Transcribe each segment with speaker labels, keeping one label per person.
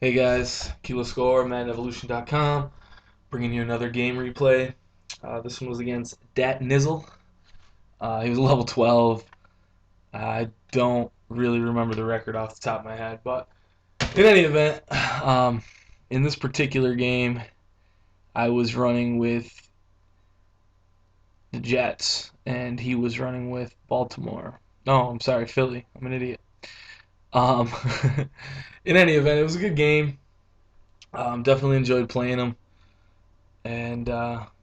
Speaker 1: Hey guys, Kilo Score, MaddenEvolution.com, bringing you another game replay. This one was against DAT-NIZZLE. He was level 12. I don't really remember the record off the top of my head, but in any event, in this particular game, I was running with the Jets, and he was running with Baltimore. No, I'm sorry, Philly. I'm an idiot. Um, in any event, it was a good game. Definitely enjoyed playing him. And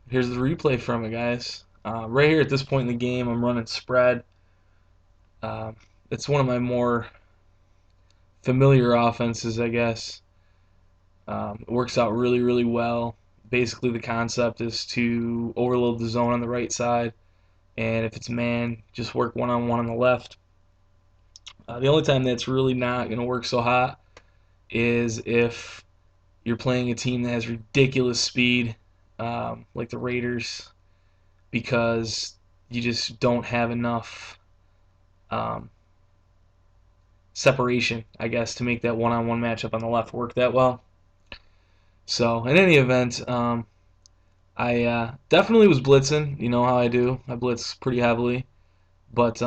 Speaker 1: here's the replay from it, guys. Right here at this point in the game, I'm running spread. Uh, it's one of my more familiar offenses, I guess. It works out really, really well. Basically, the concept is to overload the zone on the right side, and if it's man, just work one-on-one on the left. The only time that's really not going to work so hot is if you're playing a team that has ridiculous speed, like the Raiders, because you just don't have enough um, separation, I guess, to make that one-on-one matchup on the left work that well. So, in any event, I definitely was blitzing. You know how I do. I blitz pretty heavily. But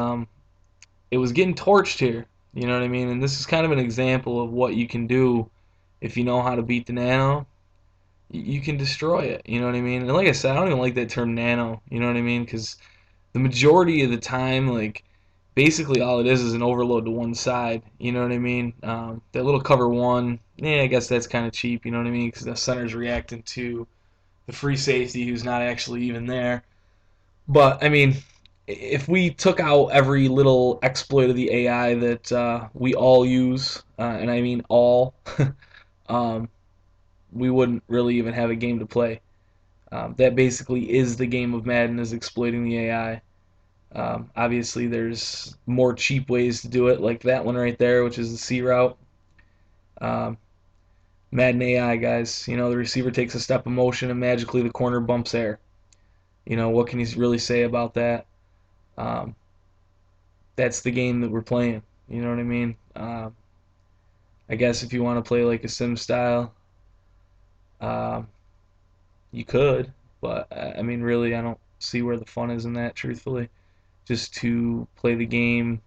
Speaker 1: it was getting torched here. You know what I mean? And this is kind of an example of what you can do if you know how to beat the nano. You can destroy it. You know what I mean? And like I said, I don't even like that term nano. You know what I mean? Because the majority of the time, like, basically all it is an overload to one side. You know what I mean? That little cover one, I guess that's kind of cheap. You know what I mean? Because the center's reacting to the free safety who's not actually even there. But I mean, if we took out every little exploit of the AI that we all use, and I mean all, um, we wouldn't really even have a game to play. That basically is the game of Madden, is exploiting the AI. Obviously, there's more cheap ways to do it, like that one right there, which is the C route. Um, Madden AI, guys. You know, the receiver takes a step of motion and magically the corner bumps air. You know, what can you really say about that? Um, that's the game that we're playing. You know what I mean? I guess if you want to play like a sim style, um, you could, but I mean, really, I don't see where the fun is in that, truthfully. Just to play the game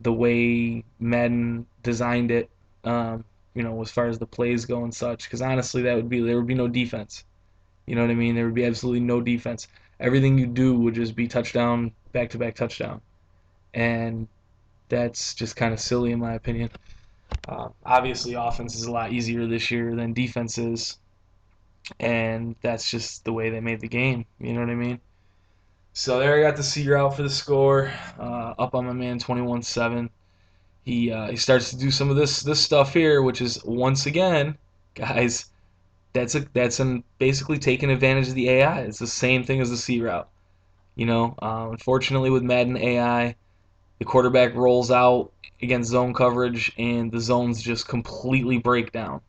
Speaker 1: the way Madden designed it, as far as the plays go and such. Because honestly, there would be no defense. You know what I mean? There would be absolutely no defense. Everything you do would just be touchdown, back to back touchdown, and that's just kind of silly in my opinion. Obviously, offense is a lot easier this year than defense is, and that's just the way they made the game. You know what I mean? So there, I got the C route for the score. Up on my man, 21-7. He starts to do some of this stuff here, which is once again, guys, that's basically taking advantage of the AI. It's the same thing as the C route. Unfortunately with Madden AI, the quarterback rolls out against zone coverage and the zones just completely break down.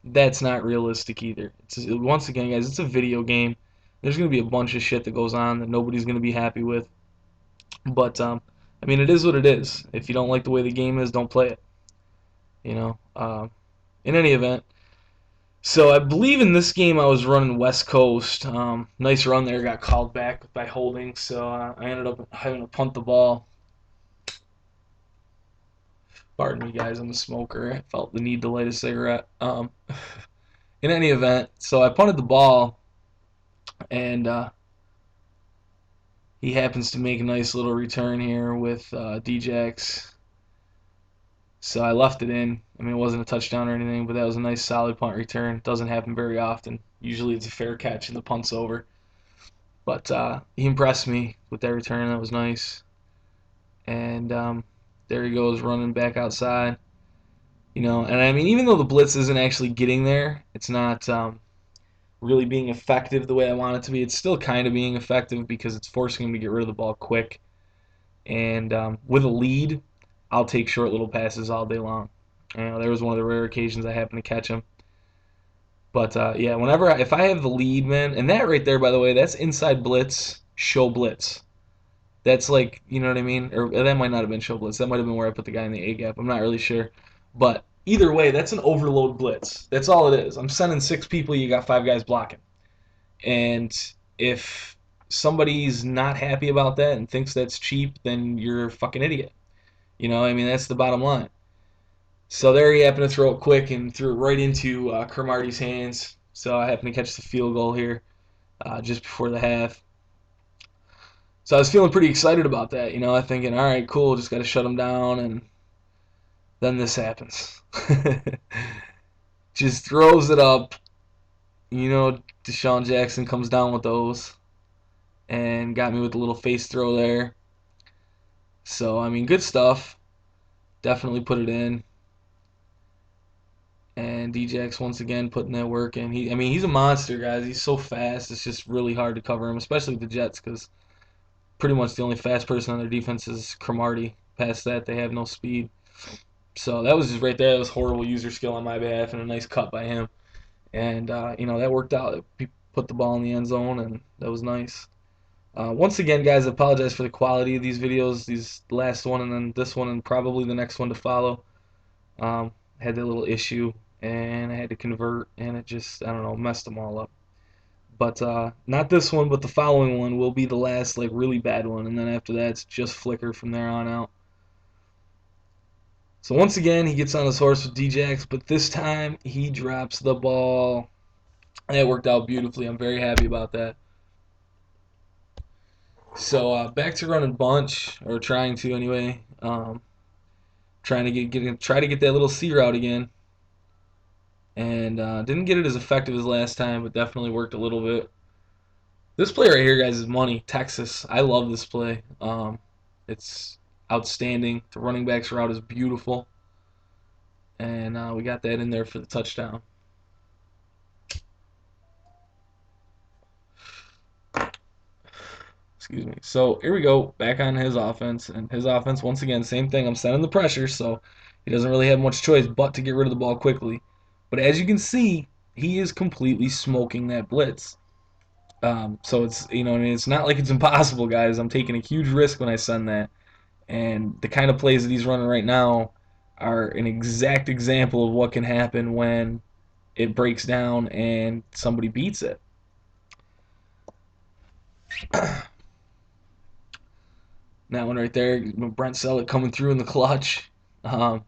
Speaker 1: That's not realistic either. Once again, guys, it's a video game. There's going to be a bunch of shit that goes on that nobody's going to be happy with. But I mean, it is what it is. If you don't like the way the game is, don't play it. You know. In any event, so I believe in this game I was running West Coast. Nice run there, got called back by holding, so I ended up having to punt the ball. Pardon me, guys, I'm a smoker. I felt the need to light a cigarette. In any event, so I punted the ball, and he happens to make a nice little return here with Djax. So I left it in. I mean, it wasn't a touchdown or anything, but that was a nice solid punt return. Doesn't happen very often. Usually it's a fair catch and the punt's over. But he impressed me with that return. That was nice. And there he goes running back outside. And I mean, even though the blitz isn't actually getting there, it's not really being effective the way I want it to be. It's still kind of being effective because it's forcing him to get rid of the ball quick. And with a lead, I'll take short little passes all day long. There was one of the rare occasions I happened to catch him. But yeah, if I have the lead, man, and that right there, by the way, that's inside blitz, show blitz. That's like, you know what I mean? Or that might not have been show blitz. That might have been where I put the guy in the A gap. I'm not really sure. But Either way, that's an overload blitz. That's all it is. I'm sending 6 people, you got 5 guys blocking. And if somebody's not happy about that and thinks that's cheap, then you're a fucking idiot. I mean, that's the bottom line. So there he happened to throw it quick and threw it right into Cromartie's hands. So I happened to catch the field goal here just before the half. So I was feeling pretty excited about that, thinking, all right, cool, just got to shut him down, and then this happens. Just throws it up. Deshaun Jackson comes down with those and got me with a little face throw there. So, I mean, good stuff. Definitely put it in. And Djax once again putting that work in. He's a monster, guys. He's so fast. It's just really hard to cover him, especially with the Jets, because pretty much the only fast person on their defense is Cromartie. Past that, they have no speed. So that was just right there. That was horrible user skill on my behalf and a nice cut by him. And, that worked out. He put the ball in the end zone, and that was nice. Once again, guys, I apologize for the quality of these videos. These last one and then this one and probably the next one to follow. Had that little issue, and I had to convert, and it just, I don't know, messed them all up. But not this one, but the following one will be the last, like, really bad one, and then after that, it's just flicker from there on out. So once again, he gets on his horse with Djax, but this time he drops the ball. And it worked out beautifully. I'm very happy about that. So back to running bunch, or trying to anyway. Trying to try to get that little C route again, and didn't get it as effective as last time, but definitely worked a little bit. This play right here, guys, is money. Texas. I love this play. It's outstanding. The running back's route is beautiful, and we got that in there for the touchdown. Excuse me. So here we go, back on his offense, and his offense, once again, same thing. I'm sending the pressure, so he doesn't really have much choice but to get rid of the ball quickly. But as you can see, he is completely smoking that blitz. So it's, it's not like it's impossible, guys. I'm taking a huge risk when I send that, and the kind of plays that he's running right now are an exact example of what can happen when it breaks down and somebody beats it. That one right there, Brent Selleck coming through in the clutch. So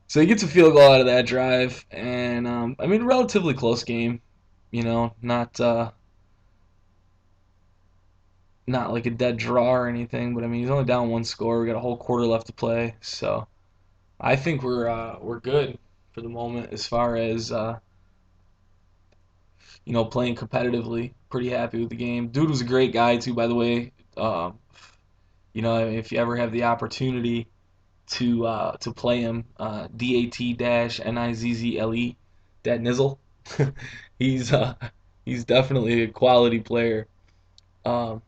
Speaker 1: he gets a field goal out of that drive, and relatively close game. Not like a dead draw or anything, but he's only down one score. We got a whole quarter left to play, so I think we're good for the moment as far as playing competitively. Pretty happy with the game. Dude was a great guy too, by the way. If you ever have the opportunity to play him, DAT-NIZZLE, DAT-NIZZLE. he's he's definitely a quality player. Um,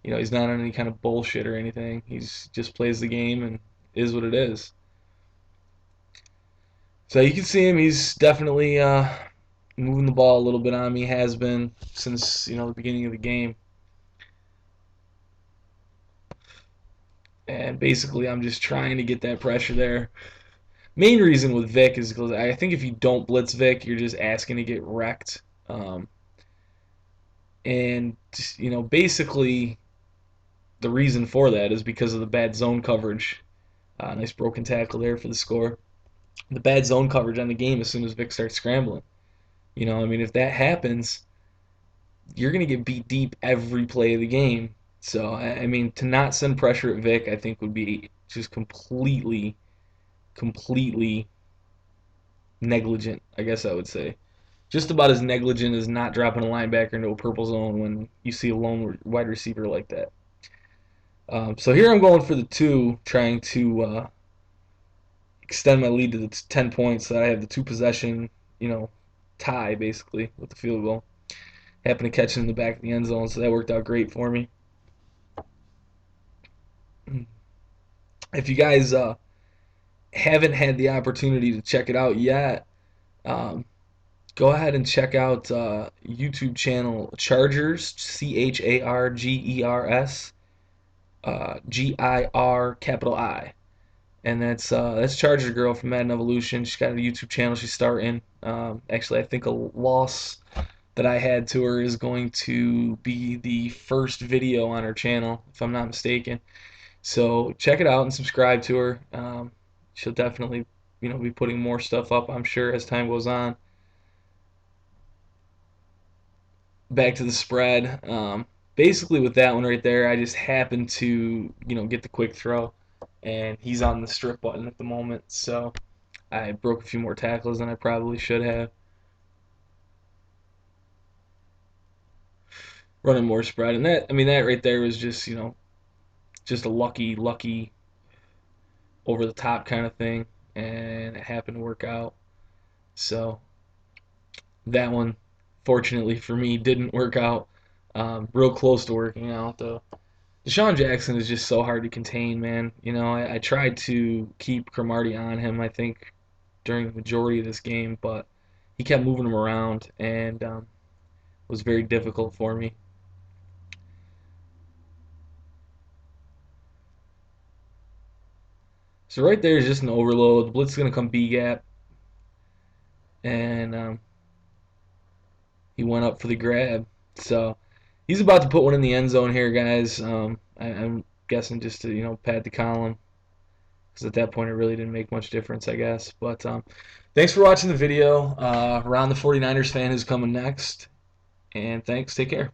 Speaker 1: he's not on any kind of bullshit or anything. He's just plays the game and is what it is. So you can see him. He's definitely moving the ball a little bit on me. Has been since the beginning of the game. And basically, I'm just trying to get that pressure there. Main reason with Vic is because I think if you don't blitz Vic, you're just asking to get wrecked. And basically, the reason for that is because of the bad zone coverage. Nice broken tackle there for the score. The bad zone coverage on the game as soon as Vic starts scrambling. If that happens, you're going to get beat deep every play of the game. So, to not send pressure at Vic, I think would be just completely negligent, I guess I would say. Just about as negligent as not dropping a linebacker into a purple zone when you see a lone wide receiver like that. So here I'm going for the 2, trying to extend my lead to the 10 points so that I have the 2-possession, tie, basically, with the field goal. Happened to catch it in the back of the end zone, so that worked out great for me. If you guys haven't had the opportunity to check it out yet, go ahead and check out YouTube channel Chargers, CHARGERS, GIR capital I. and that's Charger Girl from Madden Evolution. She's got a YouTube channel she's starting. Actually, I think a loss that I had to her is going to be the first video on her channel, if I'm not mistaken. So check it out and subscribe to her. She'll definitely, be putting more stuff up, I'm sure, as time goes on. Back to the spread. Basically, with that one right there, I just happened to, get the quick throw, and he's on the strip button at the moment. So I broke a few more tackles than I probably should have. Running more spread, and that right there was just, just a lucky over the top kind of thing, and it happened to work out. So that one, fortunately for me, didn't work out. Real close to working out though. Deshaun Jackson is just so hard to contain, man. I tried to keep Cromartie on him, I think, during the majority of this game, but he kept moving him around, and was very difficult for me. So right there is just an overload. The blitz is going to come B gap, and he went up for the grab. So he's about to put one in the end zone here, guys. I'm guessing just to pad the column, because at that point it really didn't make much difference, I guess. But thanks for watching the video. Ron the 49ers fan is coming next, and thanks. Take care.